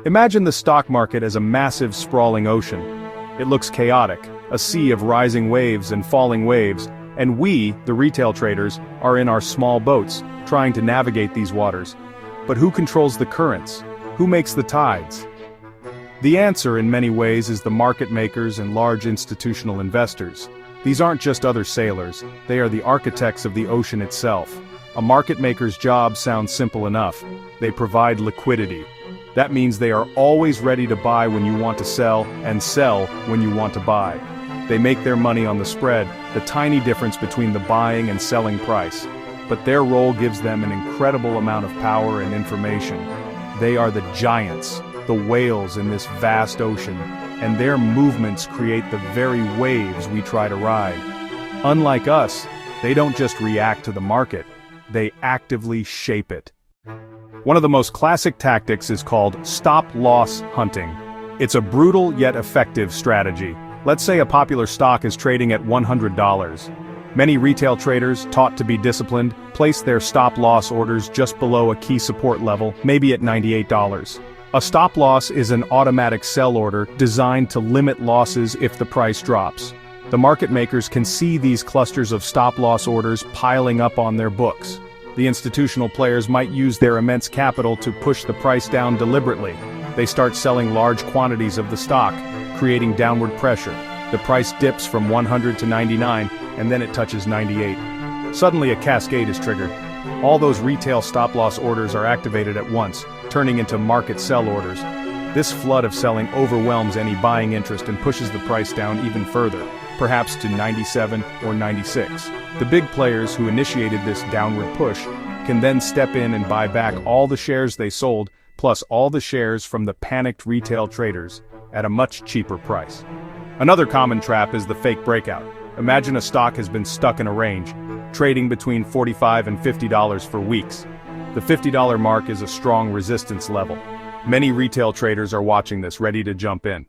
Imagine the stock market as a massive sprawling ocean. It looks chaotic, a sea of rising waves and falling waves, and we, the retail traders, are in our small boats, trying to navigate these waters. But who controls the currents? Who makes the tides? The answer in many ways is the market makers and large institutional investors. These aren't just other sailors, they are the architects of the ocean itself. A market maker's job sounds simple enough. They provide liquidity. That means they are always ready to buy when you want to sell, and sell when you want to buy. They make their money on the spread, the tiny difference between the buying and selling price. But their role gives them an incredible amount of power and information. They are the giants, the whales in this vast ocean, and their movements create the very waves we try to ride. Unlike us, they don't just react to the market, they actively shape it. One of the most classic tactics is called stop-loss hunting. It's a brutal yet effective strategy. Let's say a popular stock is trading at $100. Many retail traders, taught to be disciplined, place their stop-loss orders just below a key support level, maybe at $98. A stop-loss is an automatic sell order designed to limit losses if the price drops. The market makers can see these clusters of stop-loss orders piling up on their books. The institutional players might use their immense capital to push the price down deliberately. They start selling large quantities of the stock, creating downward pressure. The price dips from 100 to 99, and then it touches 98. Suddenly a cascade is triggered. All those retail stop-loss orders are activated at once, turning into market sell orders. This flood of selling overwhelms any buying interest and pushes the price down even further, perhaps to 97 or 96. The big players who initiated this downward push can then step in and buy back all the shares they sold, plus all the shares from the panicked retail traders, at a much cheaper price. Another common trap is the fake breakout. Imagine a stock has been stuck in a range, trading between $45 and $50 for weeks. The $50 mark is a strong resistance level. Many retail traders are watching this, ready to jump in.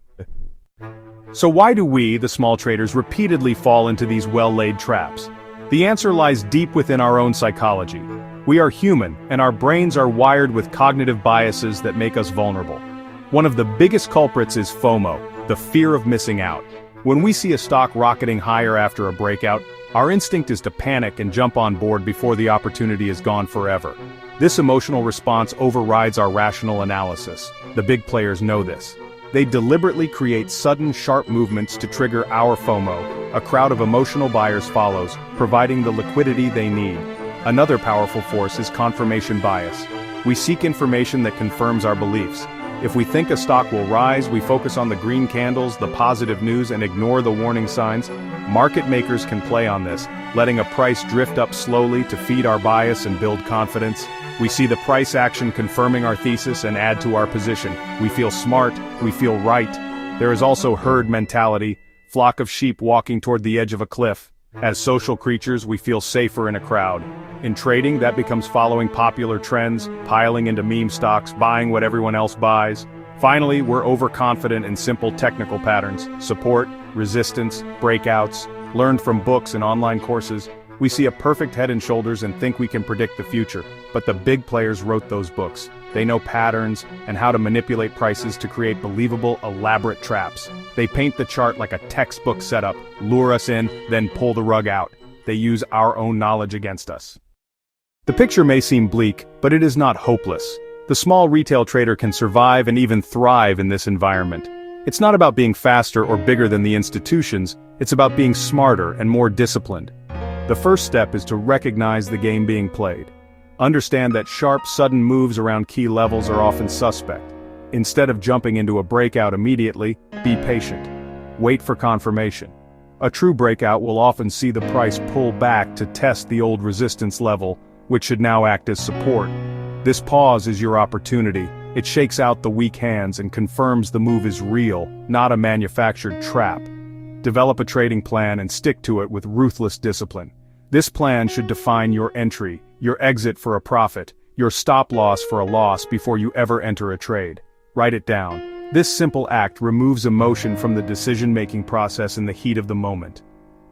So why do we, the small traders, repeatedly fall into these well-laid traps? The answer lies deep within our own psychology. We are human, and our brains are wired with cognitive biases that make us vulnerable. One of the biggest culprits is FOMO, the fear of missing out. When we see a stock rocketing higher after a breakout, our instinct is to panic and jump on board before the opportunity is gone forever. This emotional response overrides our rational analysis. The big players know this. They deliberately create sudden, sharp movements to trigger our FOMO. A crowd of emotional buyers follows, providing the liquidity they need. Another powerful force is confirmation bias. We seek information that confirms our beliefs. If we think a stock will rise, we focus on the green candles, the positive news, and ignore the warning signs. Market makers can play on this, letting a price drift up slowly to feed our bias and build confidence. We see the price action confirming our thesis and add to our position. We feel smart, we feel right. There is also herd mentality, flock of sheep walking toward the edge of a cliff. As social creatures, we feel safer in a crowd. In trading, that becomes following popular trends, piling into meme stocks, buying what everyone else buys. Finally, we're overconfident in simple technical patterns, support, resistance, breakouts, learned from books and online courses. We see a perfect head and shoulders and think we can predict the future. But the big players wrote those books. They know patterns and how to manipulate prices to create believable, elaborate traps. They paint the chart like a textbook setup, lure us in, then pull the rug out. They use our own knowledge against us. The picture may seem bleak, but it is not hopeless. The small retail trader can survive and even thrive in this environment. It's not about being faster or bigger than the institutions, it's about being smarter and more disciplined. The first step is to recognize the game being played. Understand that sharp, sudden moves around key levels are often suspect. Instead of jumping into a breakout immediately, be patient. Wait for confirmation. A true breakout will often see the price pull back to test the old resistance level, which should now act as support. This pause is your opportunity. It shakes out the weak hands and confirms the move is real, not a manufactured trap. Develop a trading plan and stick to it with ruthless discipline. This plan should define your entry, your exit for a profit, your stop loss for a loss before you ever enter a trade. Write it down. This simple act removes emotion from the decision-making process in the heat of the moment.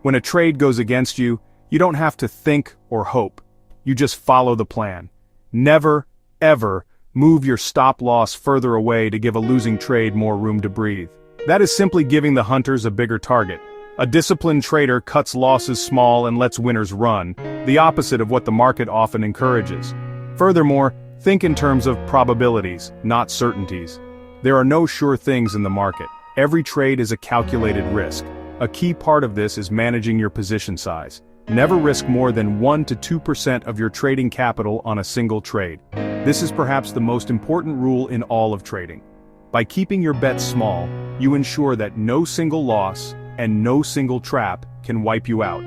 When a trade goes against you, you don't have to think or hope. You just follow the plan. Never, ever Move your stop-loss further away to give a losing trade more room to breathe. That is simply giving the hunters a bigger target. A disciplined trader cuts losses small and lets winners run, the opposite of what the market often encourages. Furthermore, think in terms of probabilities, not certainties. There are no sure things in the market. Every trade is a calculated risk. A key part of this is managing your position size. Never risk more than 1 to 2% of your trading capital on a single trade. This is perhaps the most important rule in all of trading. By keeping your bets small, you ensure that no single loss and no single trap can wipe you out.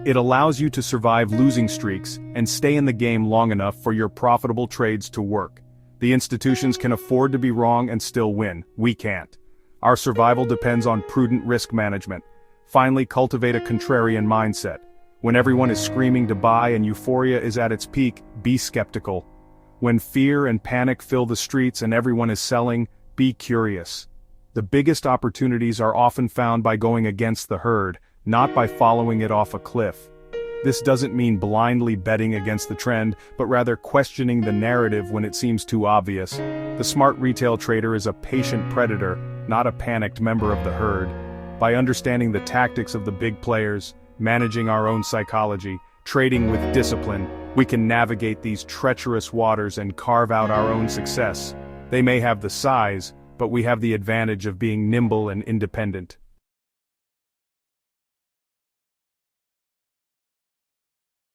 It allows you to survive losing streaks and stay in the game long enough for your profitable trades to work. The institutions can afford to be wrong and still win. We can't. Our survival depends on prudent risk management. Finally, cultivate a contrarian mindset. When everyone is screaming to buy and euphoria is at its peak, be skeptical. When fear and panic fill the streets and everyone is selling, be curious. The biggest opportunities are often found by going against the herd, not by following it off a cliff. This doesn't mean blindly betting against the trend, but rather questioning the narrative when it seems too obvious. The smart retail trader is a patient predator, not a panicked member of the herd. By understanding the tactics of the big players, managing our own psychology, trading with discipline, we can navigate these treacherous waters and carve out our own success. They may have the size, but we have the advantage of being nimble and independent.